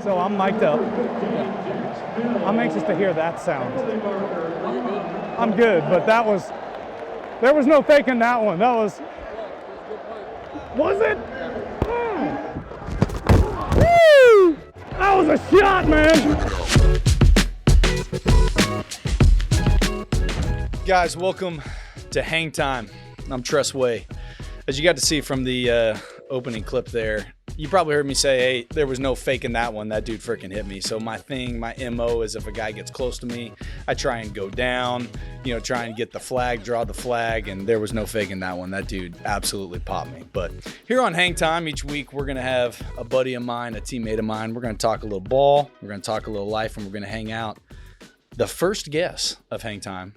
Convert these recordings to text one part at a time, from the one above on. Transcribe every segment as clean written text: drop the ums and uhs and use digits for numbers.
So I'm mic'd up. I'm anxious to hear that sound. I'm good, but there was no faking that one. Was it? Woo! That was a shot, man. Guys, welcome to Hang Time. I'm Tress Way. As you got to see from the opening clip there, you probably heard me say, hey, there was no faking that one. That dude freaking hit me. So my MO is if a guy gets close to me, I try and go down, try and get the flag, draw the flag, and there was no faking that one. That dude absolutely popped me. But here on Hang Time, each week we're going to have a buddy of mine, a teammate of mine. We're going to talk a little ball, we're going to talk a little life, and we're going to hang out. The first guest of Hang Time,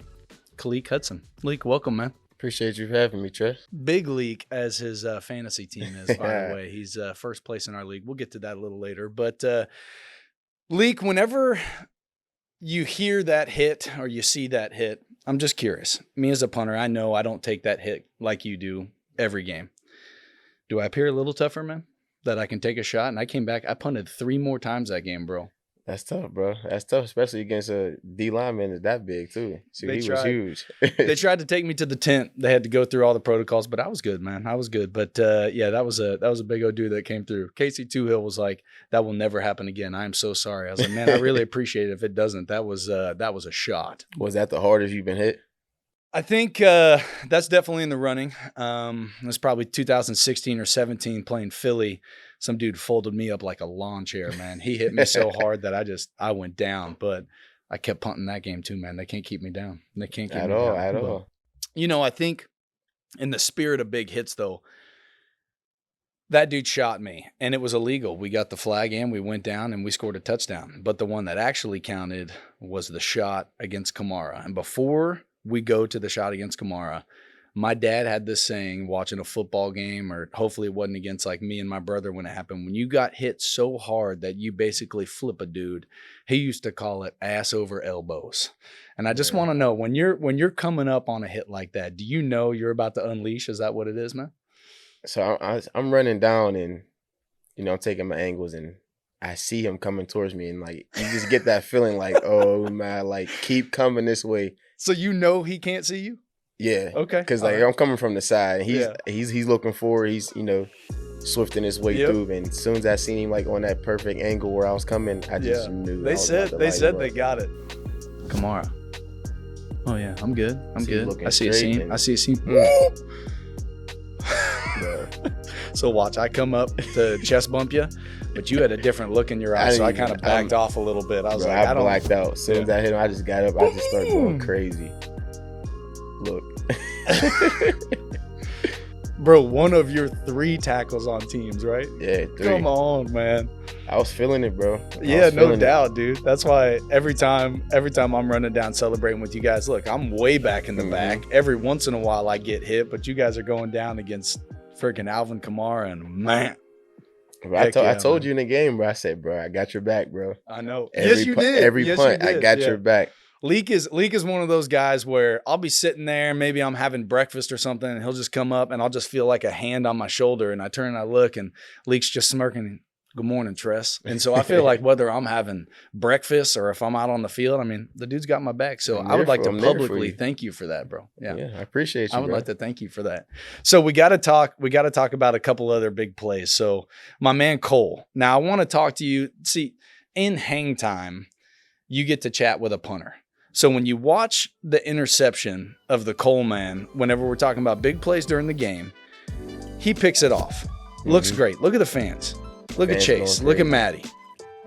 Khaleke Hudson. Khaleke, welcome, man. Appreciate you for having me, Tress. Big Leak, as his fantasy team is, by the way. He's first place in our league. We'll get to that a little later. But, Leak, whenever you hear that hit or you see that hit, I'm just curious. Me as a punter, I know I don't take that hit like you do every game. Do I appear a little tougher, man, that I can take a shot? And I came back. I punted 3 more times that game, bro. That's tough, bro. That's tough, especially against a D lineman that's that big, too. So he was huge. They tried to take me to the tent. They had to go through all the protocols, but I was good, man. I was good. But, yeah, that was a big old dude that came through. Casey Toohill was like, that will never happen again. I am so sorry. I was like, man, I really appreciate it if it doesn't. That was a shot. Was that the hardest you've been hit? I think that's definitely in the running. It was probably 2016 or 17 playing Philly. Some dude folded me up like a lawn chair, man. He hit me so hard that I went down. But I kept punting that game too, man. They can't keep me down. They can't keep me down. At all. I think in the spirit of big hits, though, that dude shot me, and it was illegal. We got the flag in, we went down, and we scored a touchdown. But the one that actually counted was the shot against Kamara. And before we go to the shot against Kamara, my dad had this saying watching a football game, or hopefully it wasn't against like me and my brother when it happened. When you got hit so hard that you basically flip a dude, he used to call it ass over elbows. And I just want to know, when you're coming up on a hit like that, do you know you're about to unleash? Is that what it is, man? So I'm running down and, I'm taking my angles and I see him coming towards me, and like you just get that feeling like, oh man, like keep coming this way. So he can't see you? Yeah. Okay. Because I'm coming from the side. He's looking forward. He's swifting his way through. And as soon as I seen him like on that perfect angle where I was coming, I just knew. They said they got it. Kamara. Oh yeah, I'm good. I see a scene. So watch, I come up to chest bump you, but you had a different look in your eyes, so I kind of backed off a little bit. I was I blacked out. As soon as I hit him, I just got up. I just started going crazy. Look. Bro, one of your 3 tackles on teams, right? Yeah, 3. Come on, man. I was feeling it, bro. Yeah, no doubt, dude. That's why every time I'm running down celebrating with you guys, look, I'm way back in the back. Every once in a while I get hit, but you guys are going down against freaking Alvin Kamara, and man. I told you in the game, bro. I said, bro, I got your back, bro. I know. Yes, you did. Every punt, I got your back. Leak is one of those guys where I'll be sitting there, maybe I'm having breakfast or something, and he'll just come up and I'll just feel like a hand on my shoulder, and I turn and I look, and Leak's just smirking, good morning, Tress. And so I feel like whether I'm having breakfast or if I'm out on the field, I mean, the dude's got my back. So I would like to publicly thank you for that, bro. Yeah, I appreciate you. I would like to thank you for that. So we got to talk about a couple other big plays. So my man Cole. Now I want to talk to you. See, in Hang Time, you get to chat with a punter. So when you watch the interception of the Cole man, whenever we're talking about big plays during the game, he picks it off. Looks great. Look at the fans. Look at Chase. Look at Maddie.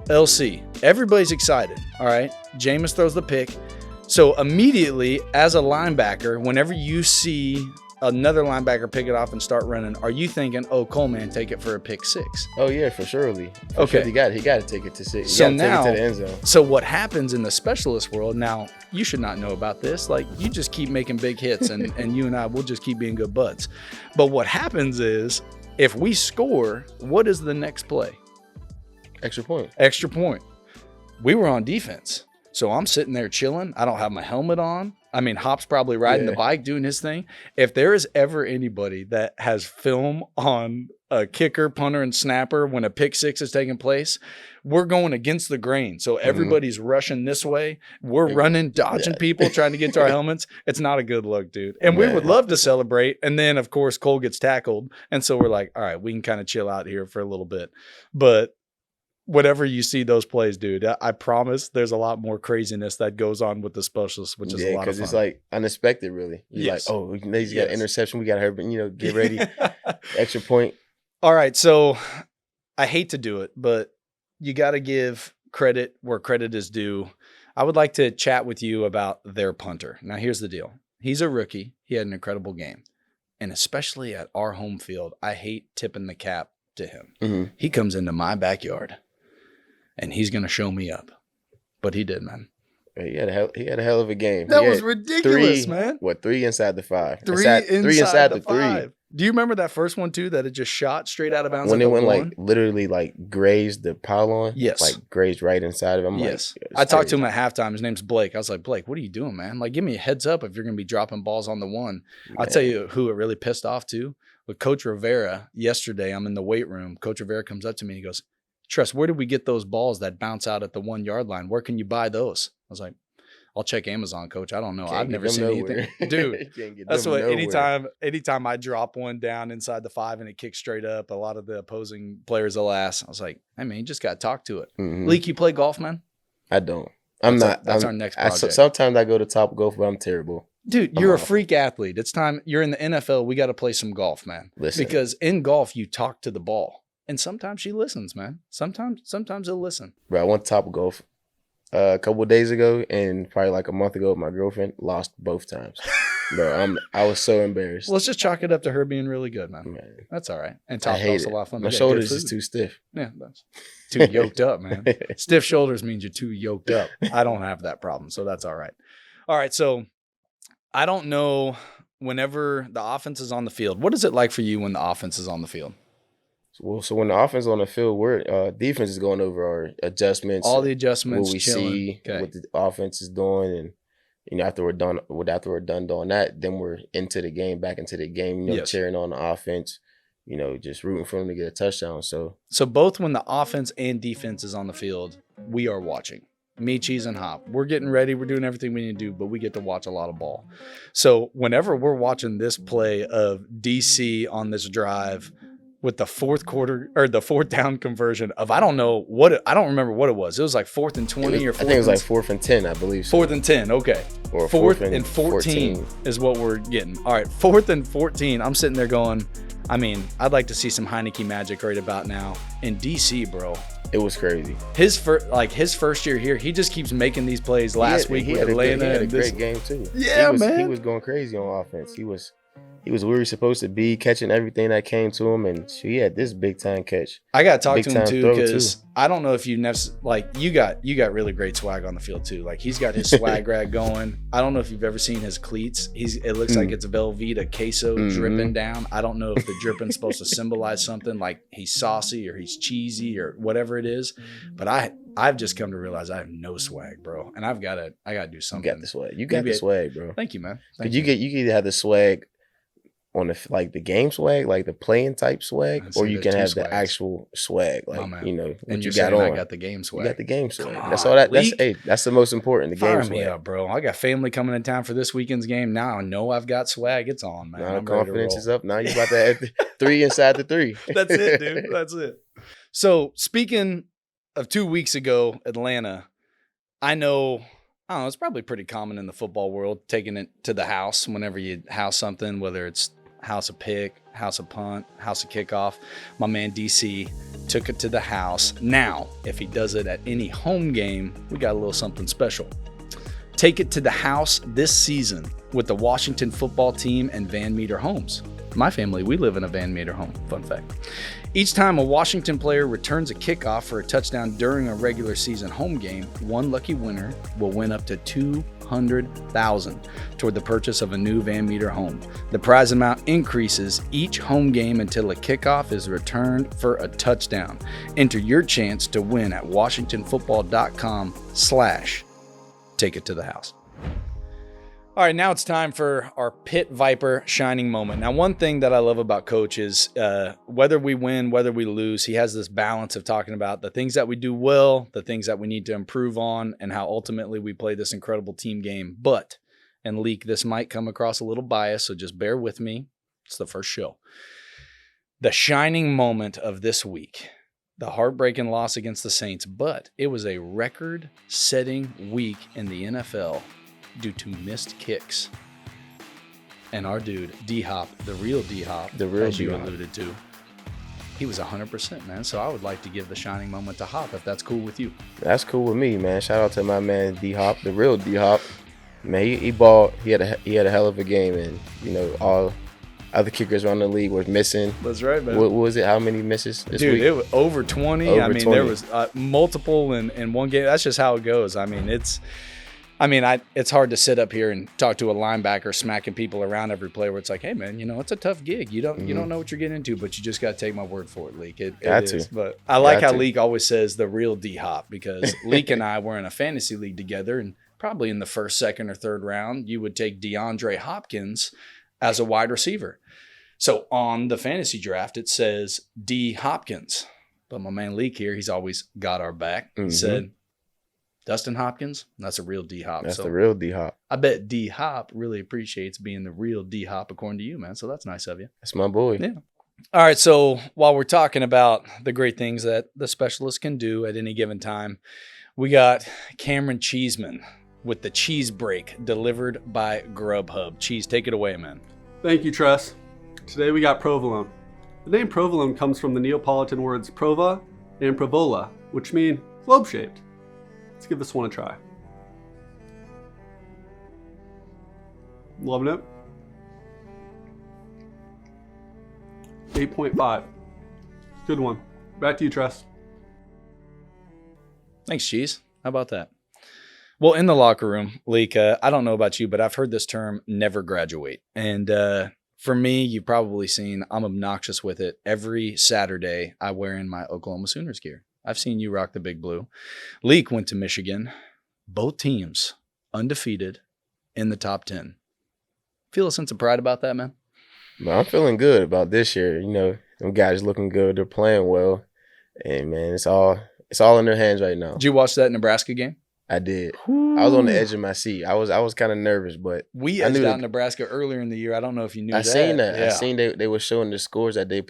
LC. Everybody's excited. All right. Jameis throws the pick. So immediately, as a linebacker, whenever you see another linebacker pick it off and start running, are you thinking, oh, Coleman, take it for a pick 6? Oh, yeah, for surely. Okay. Sure. He got to take it to 6. So now, take it to the end zone. So what happens in the specialist world, now, you should not know about this. Like, you just keep making big hits, and you and I will just keep being good buds. But what happens is, if we score, what is the next play? Extra point. Extra point. We were on defense. So I'm sitting there chilling. I don't have my helmet on. I mean, Hop's probably riding the bike, doing his thing. If there is ever anybody that has film on a kicker, punter, and snapper when a pick six is taking place, we're going against the grain. So everybody's rushing this way. We're running, dodging people, trying to get to our helmets. It's not a good look, dude. And we would love to celebrate. And then, of course, Cole gets tackled. And so we're like, all right, we can kind of chill out here for a little bit. But whenever you see those plays, dude, I promise there's a lot more craziness that goes on with the specialists, which is a lot of fun. Because it's like unexpected, really. You're like, oh, he's got interception. We got her, get ready. Extra point. All right. So I hate to do it, but you got to give credit where credit is due. I would like to chat with you about their punter. Now, here's the deal. He's a rookie. He had an incredible game. And especially at our home field, I hate tipping the cap to him. Mm-hmm. He comes into my backyard. And he's going to show me up. But he did, man. He had a hell of a game. That was ridiculous, man. 3 inside the 5. Three inside the 5. Do you remember that first one, too, that it just shot straight out of bounds? When it went, literally, grazed the pylon? Yes. Grazed right inside of him? Yes. I talked to him at halftime. His name's Blake. I was like, Blake, what are you doing, man? Give me a heads up if you're going to be dropping balls on the one. Man. I'll tell you who it really pissed off, too. With Coach Rivera, yesterday, I'm in the weight room. Coach Rivera comes up to me and he goes, Tress, where did we get those balls that bounce out at the 1 yard line? Where can you buy those? I was like, I'll check Amazon, Coach. I don't know. I've never seen anything. Dude, that's what anytime I drop one down inside the 5 and it kicks straight up, a lot of the opposing players will ask. I was like, hey, man, you just got to talk to it. Mm-hmm. Leak, you play golf, man? I don't. That's our next project. Sometimes I go to Top Golf, but I'm terrible. Dude, you're a freak athlete. It's time. You're in the NFL. We got to play some golf, man. Listen. Because in golf, you talk to the ball. And sometimes she listens, man. Sometimes he'll listen. Bro, I went to Top Golf a couple of days ago, and probably a month ago, my girlfriend lost both times. Bro, I was so embarrassed. Let's just chalk it up to her being really good, man. That's all right. And Top Golf's a lot of fun. My shoulders is too stiff. Yeah, that's too yoked up, man. Stiff shoulders means you're too yoked up. I don't have that problem, so that's all right. All right, so I don't know whenever the offense is on the field. What is it like for you when the offense is on the field? Well, so when the offense is on the field, we're defense is going over our adjustments, all the adjustments, what we see, what the offense is doing, and after we're done doing that, then we're back into the game, cheering on the offense, just rooting for them to get a touchdown. So both when the offense and defense is on the field, we are watching. Me, Cheese, and Hop. We're getting ready. We're doing everything we need to do, but we get to watch a lot of ball. So whenever we're watching this play of DC on this drive, with the fourth down conversion of I don't remember what it was. It was 4th and 20 or 4th. I think it was 4th and 10, I believe. So. 4th and 10, okay. Or 4th and 14 is what we're getting. All right, 4th and 14. I'm sitting there going, I'd like to see some Heineke magic right about now. In DC, bro. It was crazy. His first year here, he just keeps making these plays. Last week with Atlanta. He had a great game too. Yeah, man. He was going crazy on offense. He was where he was supposed to be, catching everything that came to him, and he had this big time catch. I got to talk to him too because I don't know if you you got really great swag on the field too. He's got his swag rag going. I don't know if you've ever seen his cleats. It looks like it's Velveeta queso dripping down. I don't know if the dripping's supposed to symbolize something like he's saucy or he's cheesy or whatever it is. But I've just come to realize I have no swag, bro, and I got to do something. You got the swag. You got the swag, bro. Thank you, man. You can either have the swag on the game swag, the playing type swag, or you can have the actual swag, and you got on. I got the game swag. You got the game swag. That's all that. That's the most important. The game swag. Fire me up, bro. I got family coming in town for this weekend's game. Now I know I've got swag. It's on, man. Now confidence is up. Now you about to add 3 inside the 3. That's it, dude. That's it. So speaking of 2 weeks ago, Atlanta, I don't know, it's probably pretty common in the football world, taking it to the house whenever you house something, whether it's house a pick, house a punt, house a kickoff. My man DC took it to the house. Now, if he does it at any home game, we got a little something special. Take it to the house this season with the Washington football team and Van Meter homes. My family, we live in a Van Meter home. Fun fact. Each time a Washington player returns a kickoff for a touchdown during a regular season home game, one lucky winner will win up to $200,000 toward the purchase of a new Van Meter home. The prize amount increases each home game until a kickoff is returned for a touchdown. Enter your chance to win at washingtonfootball.com/take it to the house. All right, now it's time for our Pit Viper shining moment. Now, one thing that I love about Coach is whether we win, whether we lose, he has this balance of talking about the things that we do well, the things that we need to improve on, and how ultimately we play this incredible team game. But, and Leak, this might come across a little biased, so just bear with me. It's the first show. The shining moment of this week, the heartbreaking loss against the Saints, but it was a record-setting week in the NFL due to missed kicks. And our dude, D-Hop, the real D-Hop, as you alluded to, he was 100%, man. So I would like to give the shining moment to Hop, if that's cool with you. That's cool with me, man. Shout out to my man D-Hop, the real D-Hop. Man, he balled. He had a hell of a game, and you know all other kickers around the league were missing. That's right, man. What was it? How many misses this week? Dude, it was over 20. Over 20. There was multiple in one game. That's just how it goes. It's hard to sit up here and talk to a linebacker smacking people around every play where it's like, hey man, it's a tough gig. You don't know what you're getting into, but you just got to take my word for it, Leak. It is. But I like how Leak always says the real D-Hop, because Leak and I were in a fantasy league together, and probably in the first, second, or third round, you would take DeAndre Hopkins as a wide receiver. So on the fantasy draft, it says D Hopkins. But my man Leak here, he's always got our back. He said, Dustin Hopkins, that's a real D-Hop. That's the real D-Hop. I bet D-Hop really appreciates being the real D-Hop according to you, man. So that's nice of you. That's my boy. Yeah. All right, so while we're talking about the great things that the specialist can do at any given time, we got Cameron Cheeseman with the cheese break delivered by Grubhub. Cheese, take it away, man. Thank you, Tress. Today we got provolone. The name provolone comes from the Neapolitan words prova and provola, which mean globe-shaped. Let's give this one a try. Loving it. 8.5. Good one. Back to you, Tress. Thanks, Cheese. How about that? Well, in the locker room, Leak, I don't know about you, but I've heard this term, never graduate. And for me, you've probably seen I'm obnoxious with it. Every Saturday, I wear in my Oklahoma Sooners gear. I've seen you rock the big blue. Leak went to Michigan. Both teams undefeated in the top 10. Feel a sense of pride about that, man? I'm feeling good about this year. Them guys looking good. They're playing well. And, man, it's all in their hands right now. Did you watch that Nebraska game? I did. Ooh. I was on the edge of my seat. I was kind of nervous, but we edged out Nebraska earlier in the year. I don't know if you knew that. I seen that. Yeah. I seen they were showing the scores that they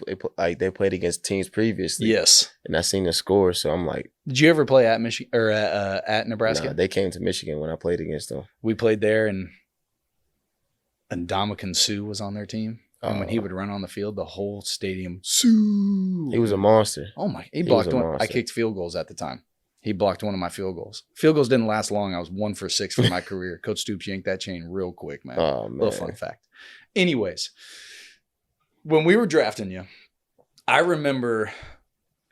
played against teams previously. Yes. And I seen the scores, so I'm like, did you ever play at Michigan or at Nebraska? Nah, they came to Michigan when I played against them. We played there, and Ndamukong Suh was on their team. And when he would run on the field, the whole stadium, Suh. He was a monster. Oh my! He blocked one. I kicked field goals at the time. He blocked one of my field goals. Field goals didn't last long. I was 1 for 6 for my career. Coach Stoops yanked that chain real quick, man. Oh, man. Little fun fact. Anyways, when we were drafting you, I remember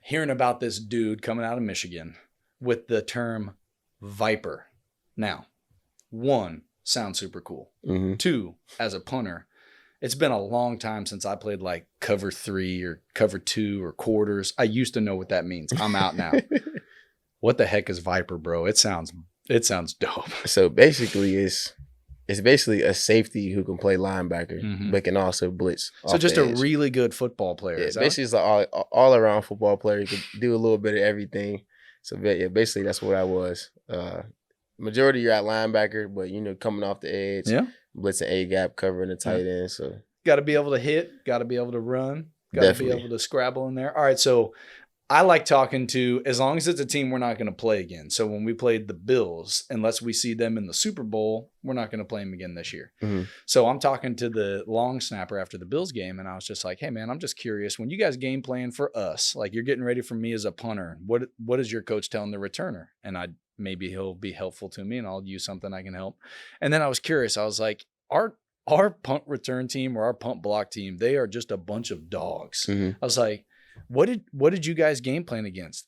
hearing about this dude coming out of Michigan with the term Viper. Now, 1, sounds super cool. 2, as a punter, it's been a long time since I played like cover 3 or cover 2 or quarters. I used to know what that means. I'm out now. What the heck is Viper, bro? It sounds dope. So basically, it's basically a safety who can play linebacker, but can also blitz. So just a really good football player. Yeah, basically, it's like all around football player. You can do a little bit of everything. So yeah, basically that's what I was. Majority you're at linebacker, but coming off the edge, blitzing A gap, covering the tight end. So got to be able to hit, got to be able to run, got to be able to scrabble in there. All right, so I like talking to, as long as it's a team we're not going to play again. So when we played the Bills, unless we see them in the Super Bowl, we're not going to play them again this year. So I'm talking to the long snapper after the Bills game, and I was just like, hey, man, I'm just curious. When you guys game plan for us, like you're getting ready for me as a punter, what is your coach telling the returner? And maybe he'll be helpful to me, and I'll use something I can help. And then I was curious. I was like, our punt return team or our punt block team, they are just a bunch of dogs. I was like, what did you guys game plan against?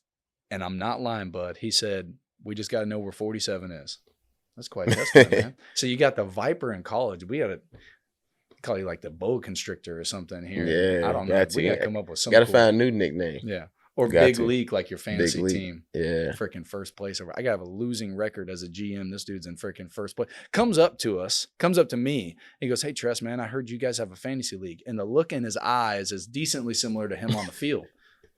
And I'm not lying, bud. He said, we just got to know where 47 is. That's quite a testament, man. So you got the Viper in college. We got to call you like the boa constrictor or something here. Yeah. I don't know. We got to come up with something. Got to find a new nickname. Yeah. Or Big Leak, like your fantasy team. Yeah. Freaking first place over. I got a losing record as a GM. This dude's in freaking first place. Comes up to me. He goes, "Hey, Tress, man, I heard you guys have a fantasy league." And the look in his eyes is decently similar to him on the field.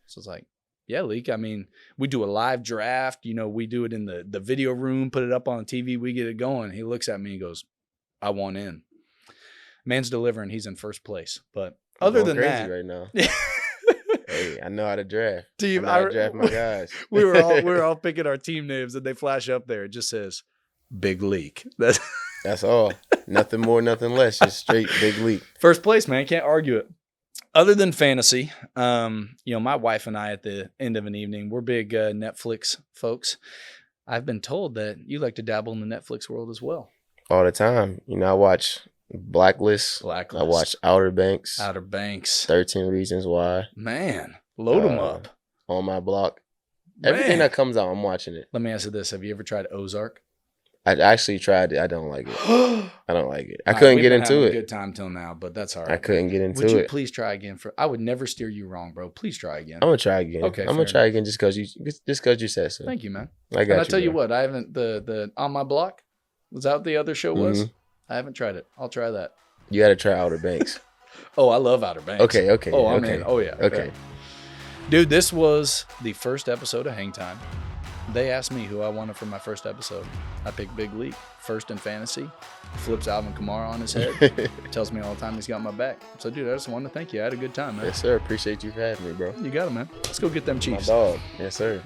So it's like, yeah, Leak. I mean, we do a live draft. We do it in the video room, put it up on the TV. We get it going. He looks at me and goes, "I want in." Man's delivering. He's in first place. But other than that. Right now. Hey, I know how to draft. I know how to draft my guys. we were all picking our team names, and they flash up there. It just says Big Leak. That's all. Nothing more, nothing less. Just straight Big Leak. First place, man. Can't argue it. Other than fantasy, my wife and I at the end of an evening, we're big Netflix folks. I've been told that you like to dabble in the Netflix world as well. All the time. I watch Blacklist. I watch Outer Banks. 13 Reasons Why. Man, load them up. On My Block. Everything that comes out, I'm watching it. Let me ask you this. Have you ever tried Ozark? I actually tried it. I don't like it. I don't like it. I couldn't get into it. Good time till now, but that's all right. I couldn't get into it. Would you please try again? I would never steer you wrong, bro. Please try again. I'm gonna try again. Okay, I'm gonna try again just because you said so. Thank you, man. I got you. I'll tell you what. I haven't the On My Block. Was that what the other show was? I haven't tried it. I'll try that. You got to try Outer Banks. Oh, I love Outer Banks. Okay. Oh, I'm okay. in. Oh, yeah. Okay. Dude, this was the first episode of Hang Time. They asked me who I wanted for my first episode. I picked Big Leak, first in fantasy. Flips Alvin Kamara on his head. Tells me all the time he's got my back. So, dude, I just wanted to thank you. I had a good time, man. Yes, sir. Appreciate you for having me, bro. You got it, man. Let's go get them Chiefs. My dog. Yes, sir.